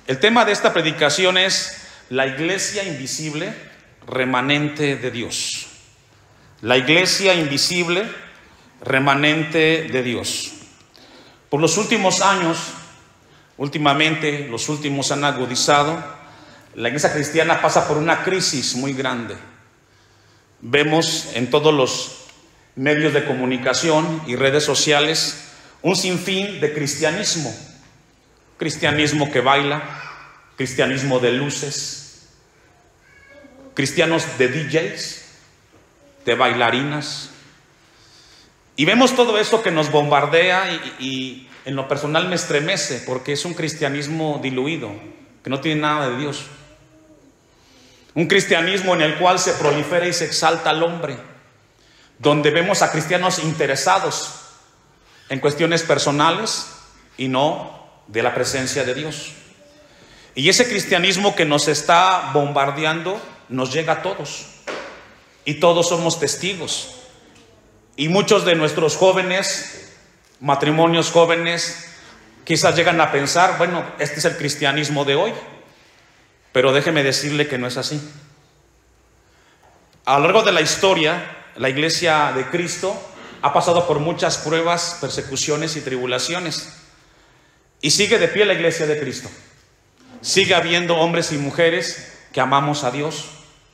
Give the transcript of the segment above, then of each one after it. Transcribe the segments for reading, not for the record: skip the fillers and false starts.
El tema de esta predicación es la iglesia invisible, remanente de Dios. La iglesia invisible, remanente de Dios. Por los últimos años, últimamente, los últimos han agudizado, la iglesia cristiana pasa por una crisis muy grande. Vemos en todos los medios de comunicación y redes sociales un sinfín de cristianismo. Cristianismo que baila, cristianismo de luces, cristianos de DJs, de bailarinas. Y vemos todo eso que nos bombardea y en lo personal me estremece, porque es un cristianismo diluido, que no tiene nada de Dios. Un cristianismo en el cual se prolifera y se exalta al hombre, donde vemos a cristianos interesados en cuestiones personales y no de la presencia de Dios. Y ese cristianismo que nos está bombardeando nos llega a todos, y todos somos testigos. Y muchos de nuestros jóvenes, matrimonios jóvenes, quizás llegan a pensar, bueno, este es el cristianismo de hoy. Pero déjeme decirle que no es así. A lo largo de la historia, la iglesia de Cristo ha pasado por muchas pruebas, persecuciones y tribulaciones. Y sigue de pie la iglesia de Cristo. Sigue habiendo hombres y mujeres que amamos a Dios,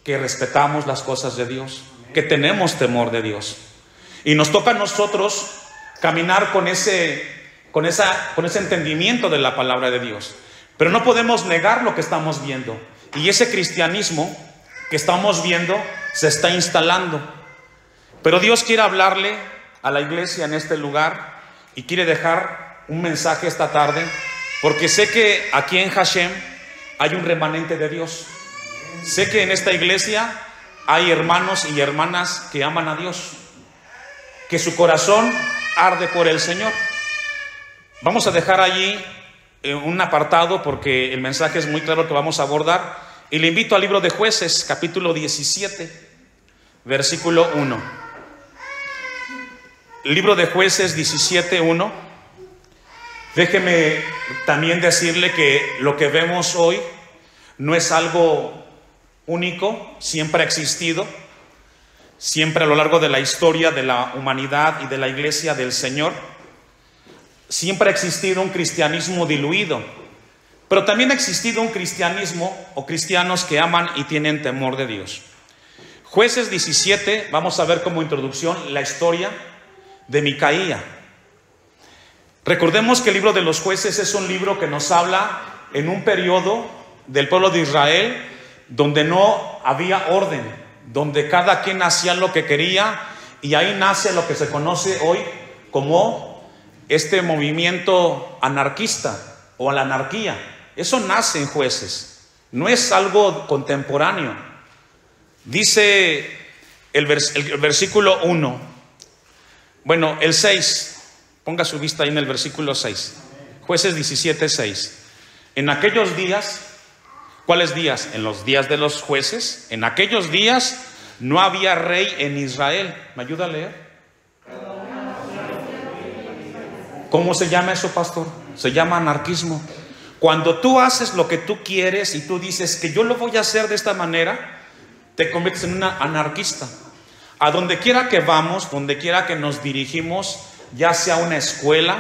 que respetamos las cosas de Dios, que tenemos temor de Dios. Y nos toca a nosotros caminar con ese entendimiento de la palabra de Dios. Pero no podemos negar lo que estamos viendo. Y ese cristianismo que estamos viendo se está instalando. Pero Dios quiere hablarle a la iglesia en este lugar y quiere dejar un mensaje esta tarde, porque sé que aquí en Hashem hay un remanente de Dios. Sé que en esta iglesia hay hermanos y hermanas que aman a Dios, que su corazón arde por el Señor. Vamos a dejar allí un apartado porque el mensaje es muy claro que vamos a abordar, y le invito al libro de Jueces, capítulo 17, versículo 1. Libro de Jueces 17, 1. Déjeme también decirle que lo que vemos hoy no es algo único, siempre ha existido, siempre a lo largo de la historia de la humanidad y de la iglesia del Señor. Siempre ha existido un cristianismo diluido, pero también ha existido un cristianismo o cristianos que aman y tienen temor de Dios. Jueces 17, vamos a ver como introducción la historia de Micaía. Recordemos que el libro de los Jueces es un libro que nos habla en un periodo del pueblo de Israel donde no había orden, donde cada quien hacía lo que quería, y ahí nace lo que se conoce hoy como este movimiento anarquista o la anarquía. Eso nace en Jueces, no es algo contemporáneo. Dice el versículo 1, bueno, el 6, ponga su vista ahí en el versículo 6, Jueces 17, 6. En aquellos días, ¿cuáles días? En los días de los jueces, en aquellos días no había rey en Israel. ¿Me ayuda a leer? ¿Cómo se llama eso, pastor? Se llama anarquismo. Cuando tú haces lo que tú quieres y tú dices que yo lo voy a hacer de esta manera, te conviertes en una anarquista. A donde quiera que vamos, donde quiera que nos dirigimos, ya sea una escuela,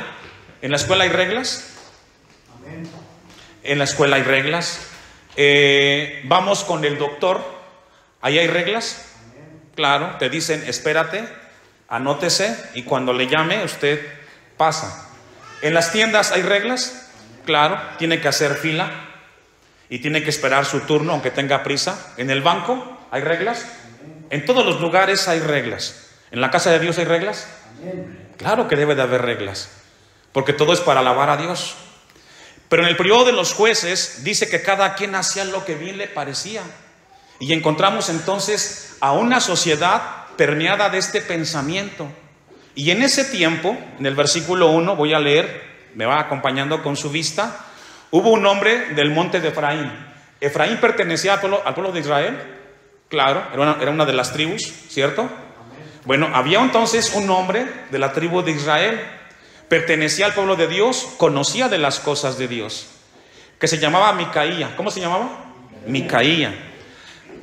¿en la escuela hay reglas? En la escuela hay reglas. Vamos con el doctor, ¿ahí hay reglas? Claro, te dicen espérate, anótese, y cuando le llame usted pasa. En las tiendas hay reglas, claro, tiene que hacer fila y tiene que esperar su turno aunque tenga prisa. En el banco hay reglas, en todos los lugares hay reglas. ¿En la casa de Dios hay reglas? Claro que debe de haber reglas, porque todo es para alabar a Dios. Pero en el periodo de los jueces dice que cada quien hacía lo que bien le parecía, y encontramos entonces a una sociedad permeada de este pensamiento. Y en ese tiempo, en el versículo 1, voy a leer, me va acompañando con su vista, hubo un hombre del monte de Efraín. Efraín pertenecía al pueblo de Israel, claro, era una de las tribus, ¿cierto? Bueno, había entonces un hombre de la tribu de Israel, pertenecía al pueblo de Dios, conocía de las cosas de Dios, que se llamaba Micaía. ¿Cómo se llamaba? Micaía.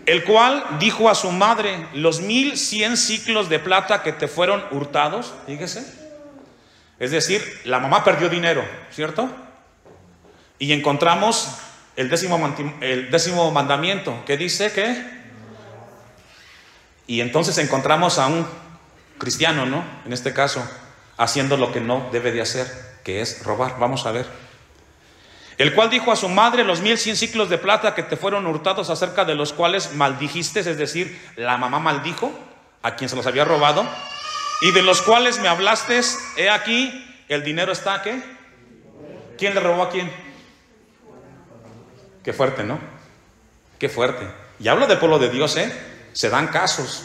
El cual dijo a su madre: los 1100 ciclos de plata que te fueron hurtados. Fíjese. Es decir, la mamá perdió dinero, ¿cierto? Y encontramos el décimo mandamiento, que dice que... Y entonces encontramos a un cristiano, ¿no? En este caso, haciendo lo que no debe de hacer, que es robar. Vamos a ver. El cual dijo a su madre: los 1100 ciclos de plata que te fueron hurtados, acerca de los cuales maldijiste, es decir, la mamá maldijo a quien se los había robado, y de los cuales me hablaste, he aquí, el dinero está, ¿qué? ¿Quién le robó a quién? Qué fuerte, ¿no? Qué fuerte. Y hablo del pueblo de Dios, ¿eh? Se dan casos.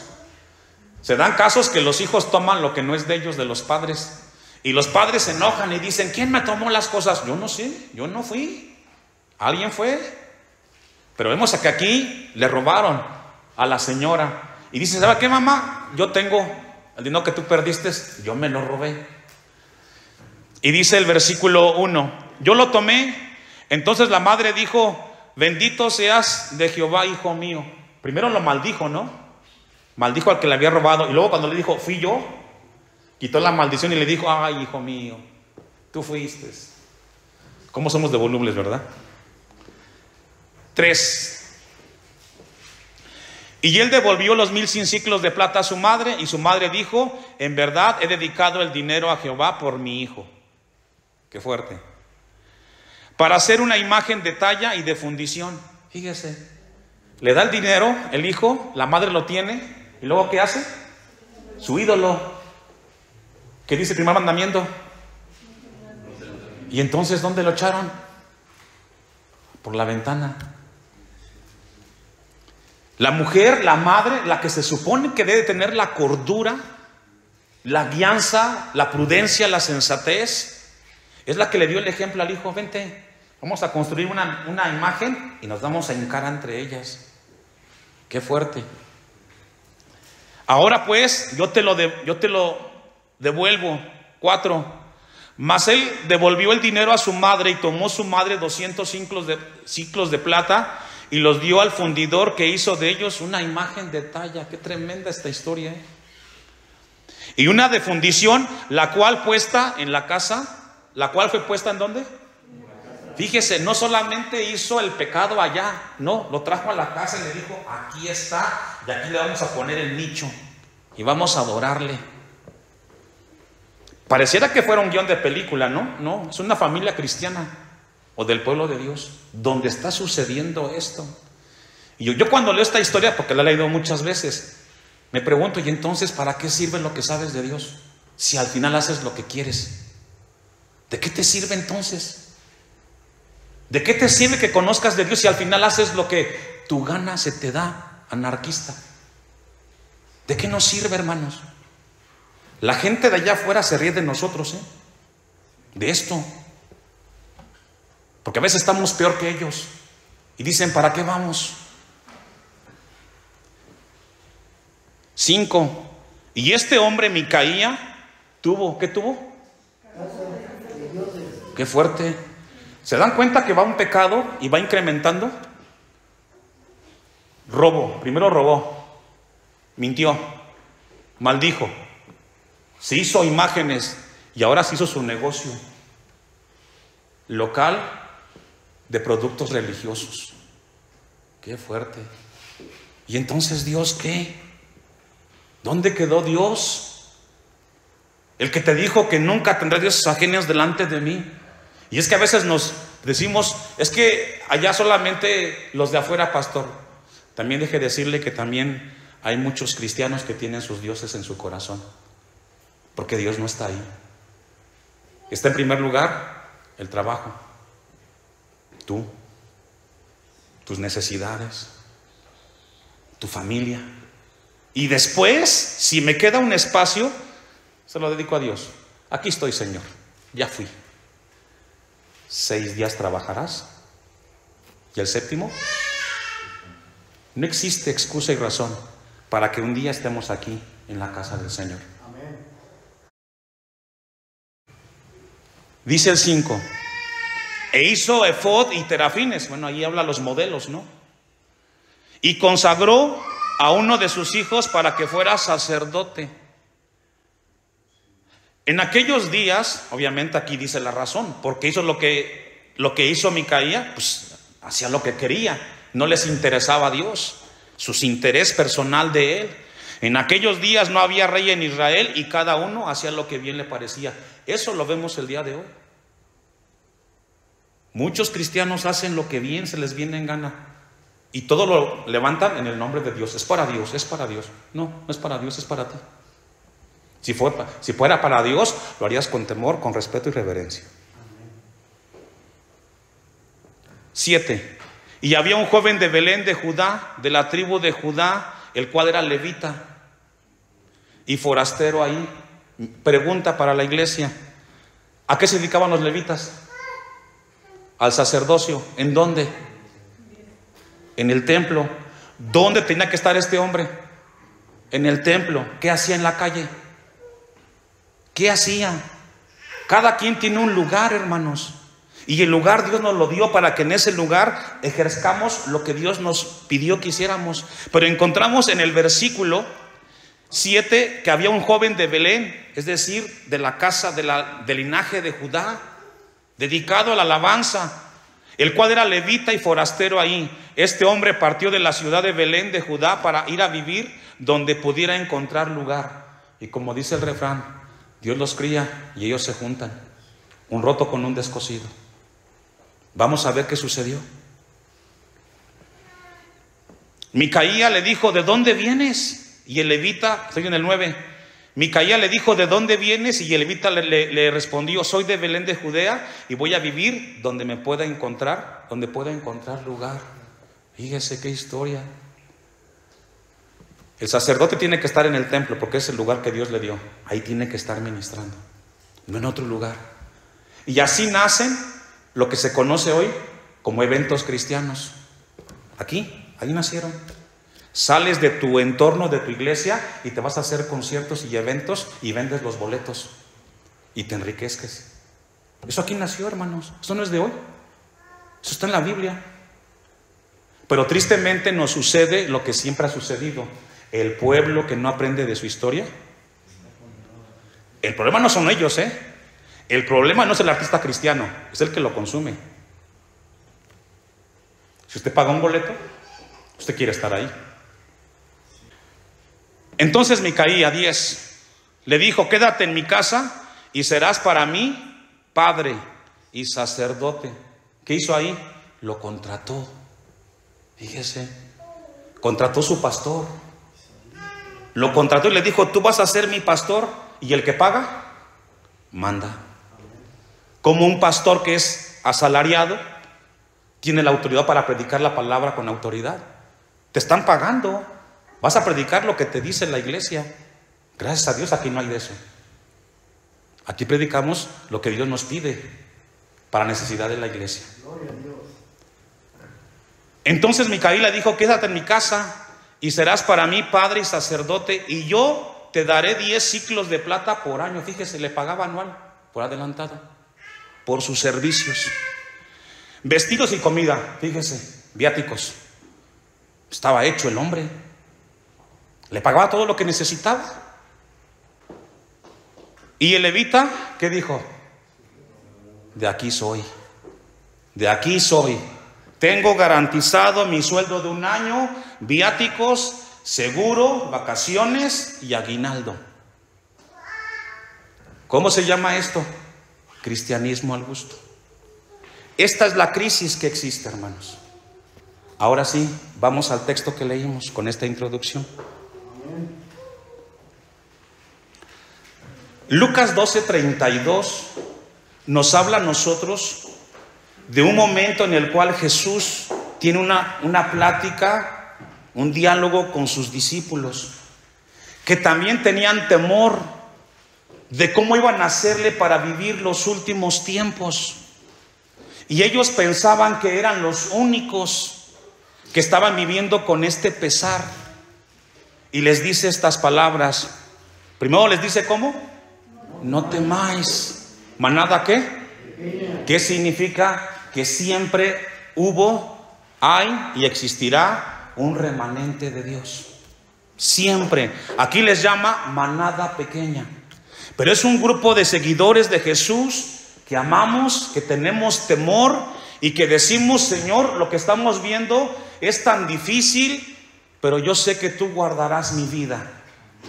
Se dan casos que los hijos toman lo que no es de ellos, de los padres. Y los padres se enojan y dicen: ¿quién me tomó las cosas? Yo no sé, yo no fui. Alguien fue. Pero vemos que aquí le robaron a la señora. Y dice: ¿sabe qué, mamá? Yo tengo el dinero que tú perdiste, yo me lo robé. Y dice el versículo 1: yo lo tomé. Entonces la madre dijo: bendito seas de Jehová, hijo mío. Primero lo maldijo, ¿no? Maldijo al que le había robado. Y luego cuando le dijo: fui yo, quitó la maldición y le dijo: ay, hijo mío, tú fuiste. ¿Cómo somos de volubles, verdad? 3. Y él devolvió los 1100 ciclos de plata a su madre, y su madre dijo: en verdad he dedicado el dinero a Jehová por mi hijo. Qué fuerte. Para hacer una imagen de talla y de fundición. Fíjese, le da el dinero el hijo, la madre lo tiene, y luego ¿qué hace? Su ídolo. ¿Qué dice el primer mandamiento? Y entonces, ¿dónde lo echaron? Por la ventana. La mujer, la madre, la que se supone que debe tener la cordura, la guianza, la prudencia, la sensatez, es la que le dio el ejemplo al hijo. Vente, vamos a construir una imagen y nos vamos a hincar entre ellas. Qué fuerte. Ahora pues, yo te lo devuelvo. 4. Mas él devolvió el dinero a su madre, y tomó su madre 200 ciclos de plata y los dio al fundidor, que hizo de ellos una imagen de talla. Qué tremenda esta historia, ¿eh? Y una de fundición, la cual puesta en la casa, la cual fue puesta ¿en dónde? Fíjese, no solamente hizo el pecado allá, no, lo trajo a la casa y le dijo: aquí está, y aquí le vamos a poner el nicho y vamos a adorarle. Pareciera que fuera un guión de película, ¿no? No, es una familia cristiana o del pueblo de Dios donde está sucediendo esto. Y yo cuando leo esta historia, porque la he leído muchas veces, me pregunto: ¿y entonces para qué sirve lo que sabes de Dios? Si al final haces lo que quieres, ¿de qué te sirve entonces? ¿De qué te sirve que conozcas de Dios si al final haces lo que tu gana se te da, anarquista? ¿De qué nos sirve, hermanos? La gente de allá afuera se ríe de nosotros, de esto, porque a veces estamos peor que ellos y dicen: ¿para qué vamos? 5. Y este hombre Micaía tuvo, ¿qué tuvo? Qué fuerte. ¿Se dan cuenta que va un pecado y va incrementando? Robo, primero robó, mintió, maldijo, se hizo imágenes y ahora se hizo su negocio local de productos religiosos. Qué fuerte. ¿Y entonces Dios qué? ¿Dónde quedó Dios? El que te dijo que nunca tendrás dioses ajenos delante de mí. Y es que a veces nos decimos: es que allá solamente los de afuera, pastor. También deje de decirle que también hay muchos cristianos que tienen sus dioses en su corazón, porque Dios no está ahí. Está en primer lugar el trabajo, tú, tus necesidades, tu familia. Y después, si me queda un espacio, se lo dedico a Dios. Aquí estoy, Señor, ya fui. 6 días trabajarás y el séptimo. No existe excusa y razón para que un día estemos aquí en la casa del Señor. Dice el 5: E hizo efod y terafines. Bueno, ahí habla los modelos, ¿no? Y consagró a uno de sus hijos para que fuera sacerdote. En aquellos días, obviamente aquí dice la razón, porque hizo lo que hizo Micaía, pues hacía lo que quería, no les interesaba a Dios, su interés personal de él. En aquellos días no había rey en Israel y cada uno hacía lo que bien le parecía. Eso lo vemos el día de hoy. Muchos cristianos hacen lo que bien se les viene en gana y todo lo levantan en el nombre de Dios. Es para Dios, es para Dios. No, no es para Dios, es para ti. Si fuera para Dios, lo harías con temor, con respeto y reverencia. 7. Y había un joven de Belén de Judá, de la tribu de Judá, el cual era levita y forastero ahí. Pregunta para la iglesia: ¿a qué se dedicaban los levitas? Al sacerdocio. ¿En dónde? En el templo. ¿Dónde tenía que estar este hombre? En el templo. ¿Qué hacía en la calle? ¿Qué hacía? Cada quien tiene un lugar, hermanos. Y el lugar Dios nos lo dio para que en ese lugar ejerzcamos lo que Dios nos pidió que hiciéramos. Pero encontramos en el versículo 7 que había un joven de Belén, es decir, de la casa del linaje de Judá, dedicado a la alabanza, el cual era levita y forastero ahí. Este hombre partió de la ciudad de Belén de Judá para ir a vivir donde pudiera encontrar lugar. Y como dice el refrán, Dios los cría y ellos se juntan, un roto con un descosido. Vamos a ver qué sucedió. Micaía le dijo: ¿de dónde vienes? Y el levita, estoy en el 9. Micaía le dijo: ¿de dónde vienes? Y el levita le respondió: soy de Belén de Judea y voy a vivir donde me pueda encontrar, donde pueda encontrar lugar. Fíjese qué historia. El sacerdote tiene que estar en el templo porque es el lugar que Dios le dio. Ahí tiene que estar ministrando, no en otro lugar. Y así nacen lo que se conoce hoy como eventos cristianos. Aquí, ahí nacieron. Sales de tu entorno, de tu iglesia, y te vas a hacer conciertos y eventos y vendes los boletos y te enriquezques. Eso aquí nació, hermanos. Eso no es de hoy. Eso está en la Biblia. Pero tristemente nos sucede lo que siempre ha sucedido. El pueblo que no aprende de su historia. El problema no son ellos, El problema no es el artista cristiano, es el que lo consume. Si usted paga un boleto, usted quiere estar ahí. Entonces Micaía 10 le dijo: quédate en mi casa y serás para mí padre y sacerdote. ¿Qué hizo ahí? Lo contrató. Fíjese, contrató su pastor. Lo contrató y le dijo: tú vas a ser mi pastor, y el que paga, manda. Como un pastor que es asalariado tiene la autoridad para predicar la palabra con autoridad. Te están pagando, vas a predicar lo que te dice la iglesia. Gracias a Dios aquí no hay de eso. Aquí predicamos lo que Dios nos pide para necesidad de la iglesia. Entonces Micaía le dijo: quédate en mi casa y serás para mí padre y sacerdote, y yo te daré 10 ciclos de plata por año. Fíjese, le pagaba anual por adelantado por sus servicios. Vestidos y comida, fíjese, viáticos. Estaba hecho el hombre. Le pagaba todo lo que necesitaba. Y el levita, ¿qué dijo? De aquí soy. De aquí soy. Tengo garantizado mi sueldo de un año, viáticos, seguro, vacaciones y aguinaldo. ¿Cómo se llama esto? Cristianismo al gusto. Esta es la crisis que existe, hermanos. Ahora sí, vamos al texto que leímos con esta introducción. Lucas 12:32 nos habla a nosotros de un momento en el cual Jesús tiene una plática, un diálogo con sus discípulos, que también tenían temor de cómo iban a hacerle para vivir los últimos tiempos. Y ellos pensaban que eran los únicos que estaban viviendo con este pesar. Y les dice estas palabras. Primero les dice, ¿cómo? No temáis. ¿Manada qué? ¿Qué significa? que siempre hubo, hay y existirá un remanente de Dios. Siempre. Aquí les llama manada pequeña. Pero es un grupo de seguidores de Jesús que amamos, que tenemos temor y que decimos: Señor, lo que estamos viendo es tan difícil, pero yo sé que tú guardarás mi vida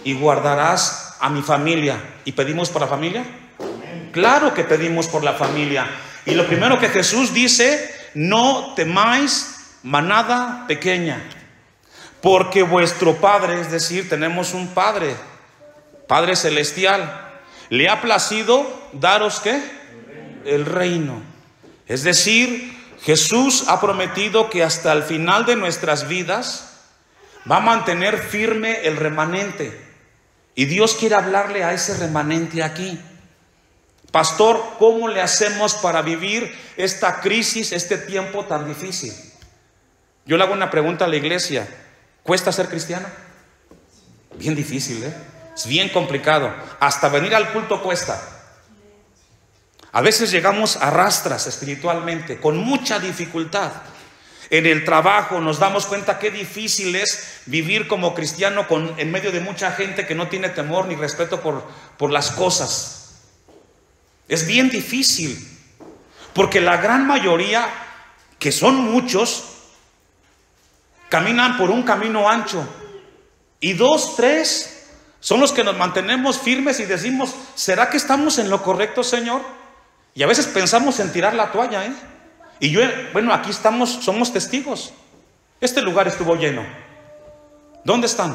y guardarás a mi familia. ¿Y pedimos por la familia? Claro que pedimos por la familia. Y lo primero que Jesús dice: no temáis, manada pequeña, porque vuestro Padre, es decir, tenemos un Padre, Padre celestial, le ha placido daros ¿qué? El reino. Es decir, Jesús ha prometido que hasta el final de nuestras vidas va a mantener firme el remanente. Y Dios quiere hablarle a ese remanente aquí. Pastor, ¿cómo le hacemos para vivir esta crisis, este tiempo tan difícil? Yo le hago una pregunta a la iglesia: ¿cuesta ser cristiano? Bien difícil, es bien complicado. Hasta venir al culto cuesta. A veces llegamos a rastras espiritualmente, con mucha dificultad. En el trabajo nos damos cuenta qué difícil es vivir como cristiano en medio de mucha gente que no tiene temor ni respeto por las cosas. Es bien difícil, porque la gran mayoría, que son muchos, caminan por un camino ancho, y 2, 3 son los que nos mantenemos firmes y decimos: ¿será que estamos en lo correcto, Señor? Y a veces pensamos en tirar la toalla, Y bueno, aquí estamos, somos testigos. Este lugar estuvo lleno. ¿Dónde están?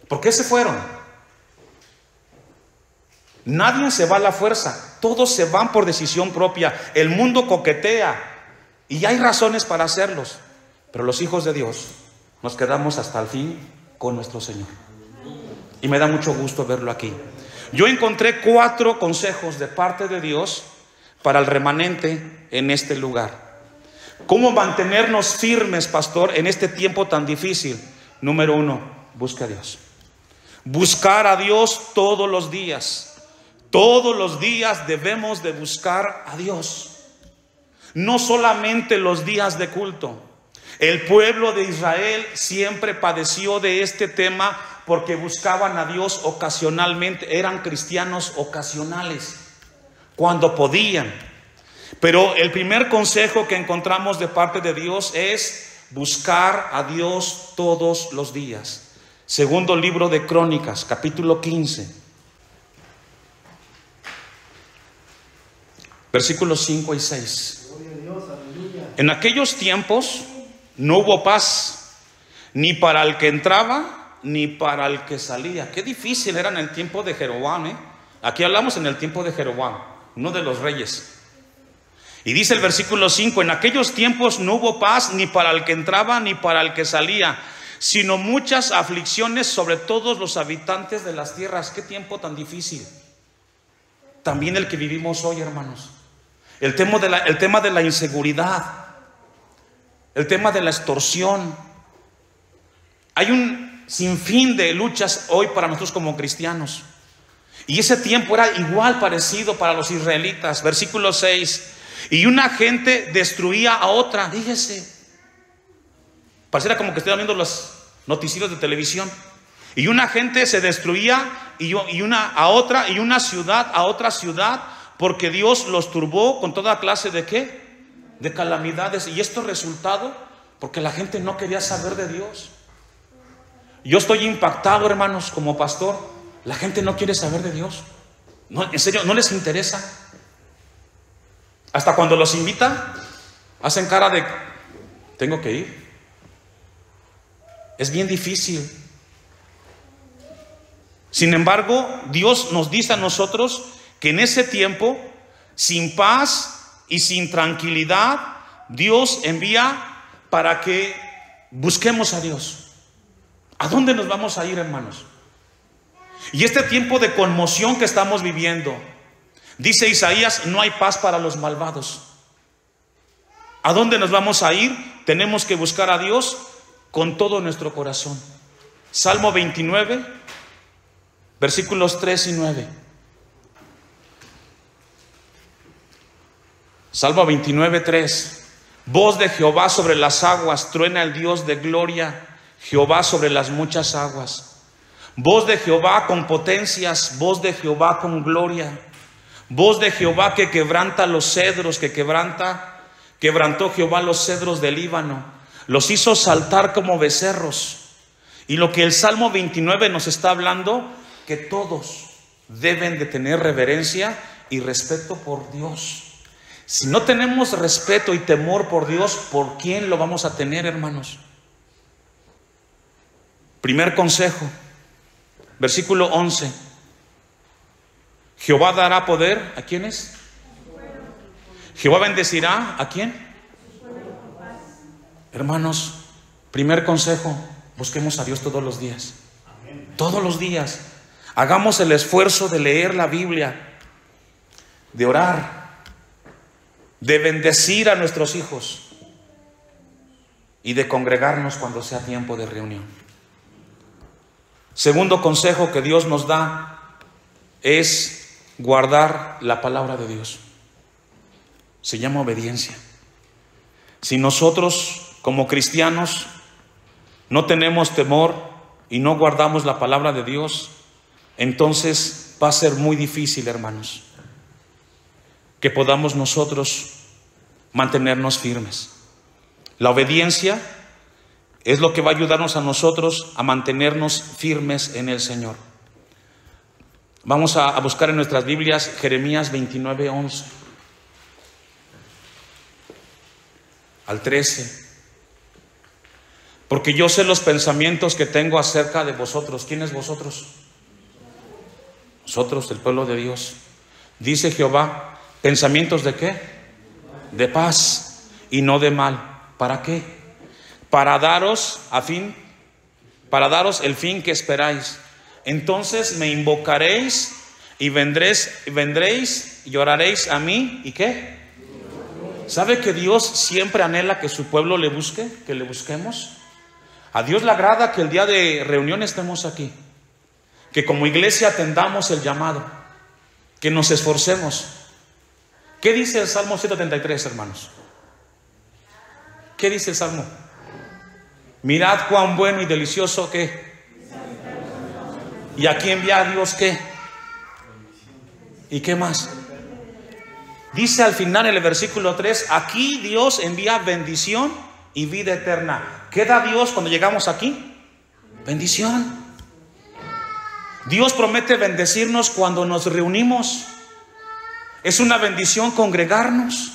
¿Por qué se fueron? Nadie se va a la fuerza, todos se van por decisión propia. El mundo coquetea y hay razones para hacerlos, pero los hijos de Dios nos quedamos hasta el fin con nuestro Señor. Y me da mucho gusto verlo aquí. Yo encontré 4 consejos de parte de Dios para el remanente en este lugar. ¿Cómo mantenernos firmes, pastor, en este tiempo tan difícil? Número 1, busca a Dios. Buscar a Dios todos los días. Todos los días debemos de buscar a Dios. No solamente los días de culto. El pueblo de Israel siempre padeció de este tema porque buscaban a Dios ocasionalmente. Eran cristianos ocasionales, cuando podían. Pero el primer consejo que encontramos de parte de Dios es buscar a Dios todos los días. Segundo libro de Crónicas, capítulo 15. Versículos 5 y 6. En aquellos tiempos no hubo paz, ni para el que entraba, ni para el que salía. Qué difícil era en el tiempo de Jeroboam, Aquí hablamos en el tiempo de Jeroboam, uno de los reyes. Y dice el versículo 5: en aquellos tiempos no hubo paz, ni para el que entraba, ni para el que salía, sino muchas aflicciones sobre todos los habitantes de las tierras. Qué tiempo tan difícil. También el que vivimos hoy, hermanos. El tema de la inseguridad, el tema de la extorsión. Hay un sinfín de luchas hoy para nosotros como cristianos. Y ese tiempo era igual, parecido para los israelitas. Versículo 6: y una gente destruía a otra. Fíjese, pareciera como que estoy viendo los noticieros de televisión. Y una gente se destruía y una a otra, y una ciudad a otra ciudad, porque Dios los turbó con toda clase de ¿qué? De calamidades. Y esto resultado porque la gente no quería saber de Dios. Yo estoy impactado, hermanos, como pastor. La gente no quiere saber de Dios. No, en serio, no les interesa. Hasta cuando los invita, hacen cara de tengo que ir. Es bien difícil. Sin embargo, Dios nos dice a nosotros que en ese tiempo, sin paz y sin tranquilidad, Dios envía para que busquemos a Dios. ¿A dónde nos vamos a ir, hermanos? Y este tiempo de conmoción que estamos viviendo, dice Isaías, no hay paz para los malvados. ¿A dónde nos vamos a ir? Tenemos que buscar a Dios con todo nuestro corazón. Salmo 29, versículos 3 y 9. Salmo 29:3. Voz de Jehová sobre las aguas, truena el Dios de gloria, Jehová sobre las muchas aguas. Voz de Jehová con potencias, voz de Jehová con gloria. Voz de Jehová que quebranta los cedros, quebrantó Jehová los cedros del Líbano, los hizo saltar como becerros. Y lo que el Salmo 29 nos está hablando, que todos deben de tener reverencia y respeto por Dios. Si no tenemos respeto y temor por Dios, ¿por quién lo vamos a tener, hermanos? Primer consejo, versículo 11. Jehová dará poder, ¿a quiénes? Jehová bendecirá, ¿a quién? Hermanos, primer consejo, busquemos a Dios todos los días. Todos los días. Hagamos el esfuerzo de leer la Biblia, de orar, de bendecir a nuestros hijos y de congregarnos cuando sea tiempo de reunión. Segundo consejo que Dios nos da es guardar la palabra de Dios. Se llama obediencia. Si nosotros como cristianos no tenemos temor y no guardamos la palabra de Dios, entonces va a ser muy difícil, hermanos, que podamos nosotros mantenernos firmes. La obediencia es lo que va a ayudarnos a nosotros a mantenernos firmes en el Señor. Vamos a buscar en nuestras Biblias Jeremías 29:11 al 13. Porque yo sé los pensamientos que tengo acerca de vosotros. ¿Quiénes vosotros? Nosotros, el pueblo de Dios. Dice Jehová, ¿pensamientos de qué? De paz y no de mal. ¿Para qué? Para daros el fin que esperáis. Entonces me invocaréis y vendréis y oraréis a mí. ¿Y qué? ¿Sabe que Dios siempre anhela que su pueblo le busque? Que le busquemos. A Dios le agrada que el día de reunión estemos aquí, que como iglesia atendamos el llamado, que nos esforcemos. ¿Qué dice el Salmo 133, hermanos? ¿Qué dice el Salmo? Mirad cuán bueno y delicioso que. ¿Y aquí envía a Dios qué? ¿Y qué más? Dice al final en el versículo 3, aquí Dios envía bendición y vida eterna. ¿Qué da Dios cuando llegamos aquí? Bendición. Dios promete bendecirnos cuando nos reunimos. Es una bendición congregarnos.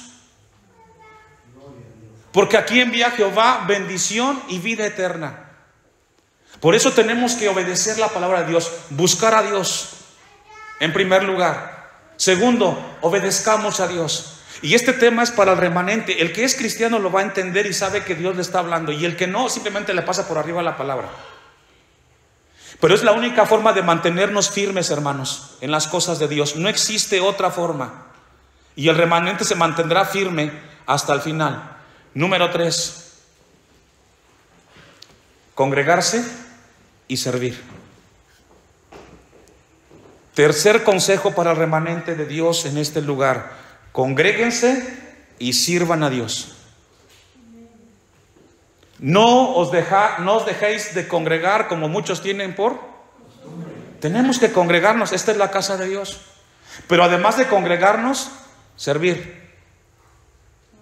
Porque aquí envía Jehová bendición y vida eterna. Por eso tenemos que obedecer la palabra de Dios, buscar a Dios en primer lugar. Segundo, obedezcamos a Dios. Y este tema es para el remanente. El que es cristiano lo va a entender y sabe que Dios le está hablando. Y el que no, simplemente le pasa por arriba la palabra. Pero es la única forma de mantenernos firmes, hermanos, en las cosas de Dios. No existe otra forma. Y el remanente se mantendrá firme hasta el final. Número 3. Congregarse y servir. Tercer consejo para el remanente de Dios en este lugar. Congréguense y sirvan a Dios. No os dejéis de congregar como muchos tienen por. Tenemos que congregarnos. Esta es la casa de Dios. Pero además de congregarnos, servir.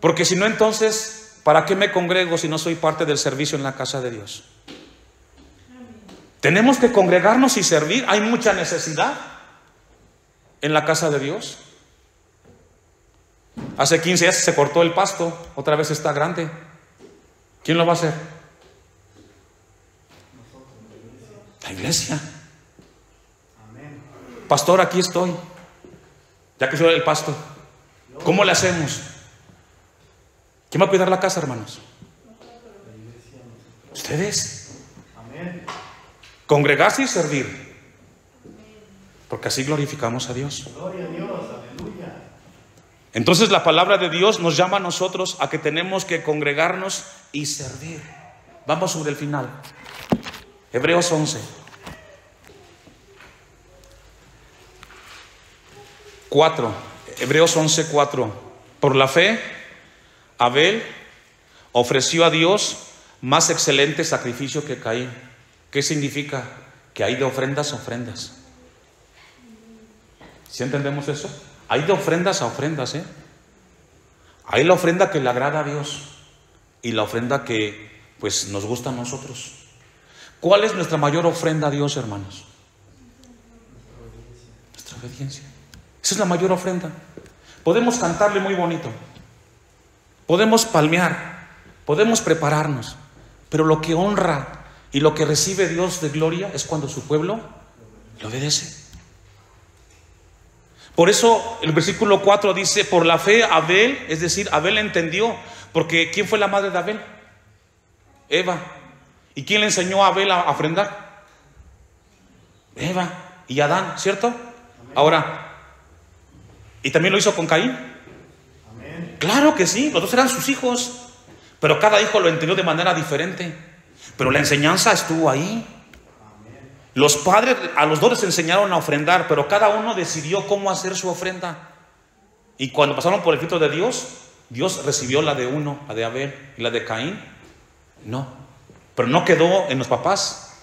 Porque si no, entonces, ¿para qué me congrego si no soy parte del servicio en la casa de Dios? Tenemos que congregarnos y servir. Hay mucha necesidad en la casa de Dios. Hace 15 días se cortó el pasto, otra vez está grande. ¿Quién lo va a hacer? La iglesia. Pastor, aquí estoy, ya que soy el pasto. ¿Cómo le hacemos? ¿Quién va a cuidar la casa, hermanos? Ustedes. Congregarse y servir, porque así glorificamos a Dios. Gloria a Dios, aleluya. Entonces la palabra de Dios nos llama a nosotros a que tenemos que congregarnos y servir. Vamos sobre el final. Hebreos 11. 4. Hebreos 11:4. Por la fe, Abel ofreció a Dios más excelente sacrificio que Caín. ¿Qué significa? Que hay de ofrendas a ofrendas. ¿Sí entendemos eso? Hay de ofrendas a ofrendas, Hay la ofrenda que le agrada a Dios y la ofrenda que pues nos gusta a nosotros. ¿Cuál es nuestra mayor ofrenda a Dios, hermanos? Nuestra obediencia. Esa es la mayor ofrenda. Podemos cantarle muy bonito, podemos palmear, podemos prepararnos, pero lo que honra y lo que recibe Dios de gloria es cuando su pueblo le obedece. Por eso el versículo 4 dice: por la fe Abel, es decir, Abel entendió, porque ¿quién fue la madre de Abel? Eva. ¿Y quién le enseñó a Abel a ofrendar? Eva y Adán, ¿cierto? Ahora, ¿y también lo hizo con Caín? Amén. Claro que sí, los dos eran sus hijos, pero cada hijo lo entendió de manera diferente. Pero la enseñanza estuvo ahí. Los padres a los dos les enseñaron a ofrendar, pero cada uno decidió cómo hacer su ofrenda. Y cuando pasaron por el filtro de Dios, Dios recibió la de uno, la de Abel, y la de Caín no. Pero no quedó en los papás.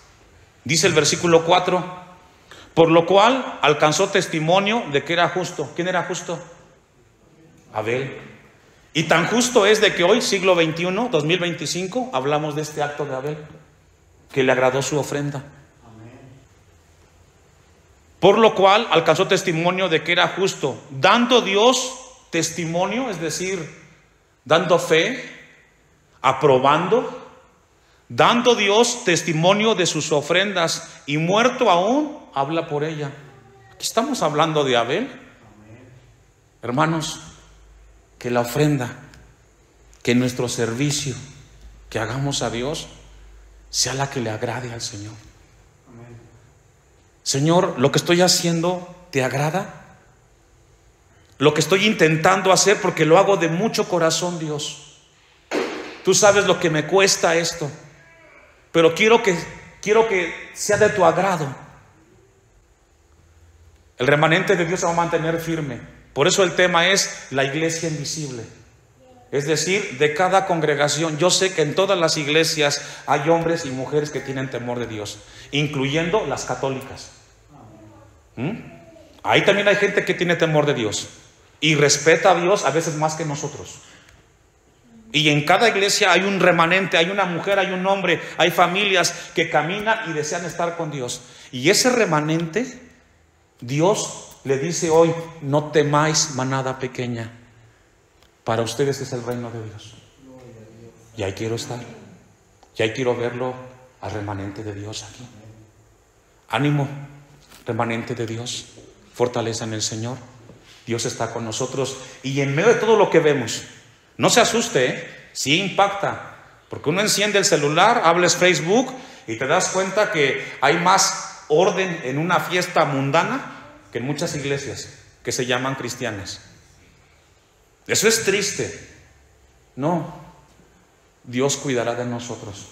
Dice el versículo 4: por lo cual alcanzó testimonio de que era justo. ¿Quién era justo? Abel. Y tan justo es de que hoy, siglo XXI, 2025, hablamos de este acto de Abel, que le agradó su ofrenda. Por lo cual alcanzó testimonio de que era justo, dando Dios testimonio, es decir, dando fe, aprobando, dando Dios testimonio de sus ofrendas, y muerto aún, habla por ella. Aquí estamos hablando de Abel. Hermanos, que la ofrenda, que nuestro servicio que hagamos a Dios sea la que le agrade al Señor. Señor, lo que estoy haciendo, ¿te agrada? Lo que estoy intentando hacer, porque lo hago de mucho corazón, Dios. Tú sabes lo que me cuesta esto, pero quiero que sea de tu agrado. El remanente de Dios se va a mantener firme. Por eso el tema es la iglesia invisible. Es decir, de cada congregación. Yo sé que en todas las iglesias hay hombres y mujeres que tienen temor de Dios, incluyendo las católicas. Ahí también hay gente que tiene temor de Dios y respeta a Dios a veces más que nosotros. Y en cada iglesia hay un remanente, hay una mujer, hay un hombre, hay familias que caminan y desean estar con Dios. Y ese remanente, Dios le dice hoy: no temáis, manada pequeña, para ustedes es el reino de Dios. Y ahí quiero estar, y ahí quiero verlo al remanente de Dios aquí. Ánimo, remanente de Dios, fortaleza en el Señor. Dios está con nosotros, y en medio de todo lo que vemos, no se asuste, sí impacta, porque uno enciende el celular, hablas Facebook y te das cuenta que hay más orden en una fiesta mundana que en muchas iglesias que se llaman cristianas. Eso es triste. No, Dios cuidará de nosotros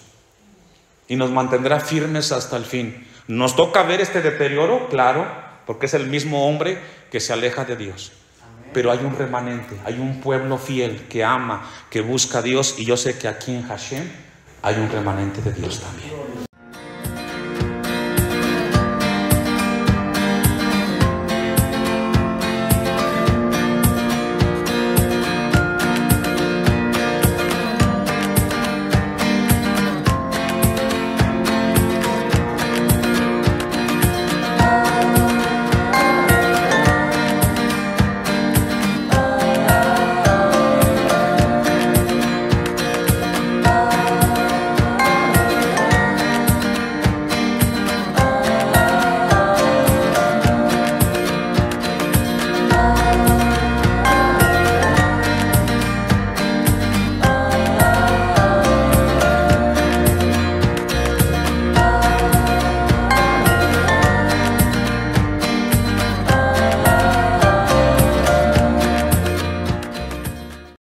y nos mantendrá firmes hasta el fin. Nos toca ver este deterioro, claro, porque es el mismo hombre que se aleja de Dios. Pero hay un remanente, hay un pueblo fiel que ama, que busca a Dios, y yo sé que aquí en Hashem hay un remanente de Dios también.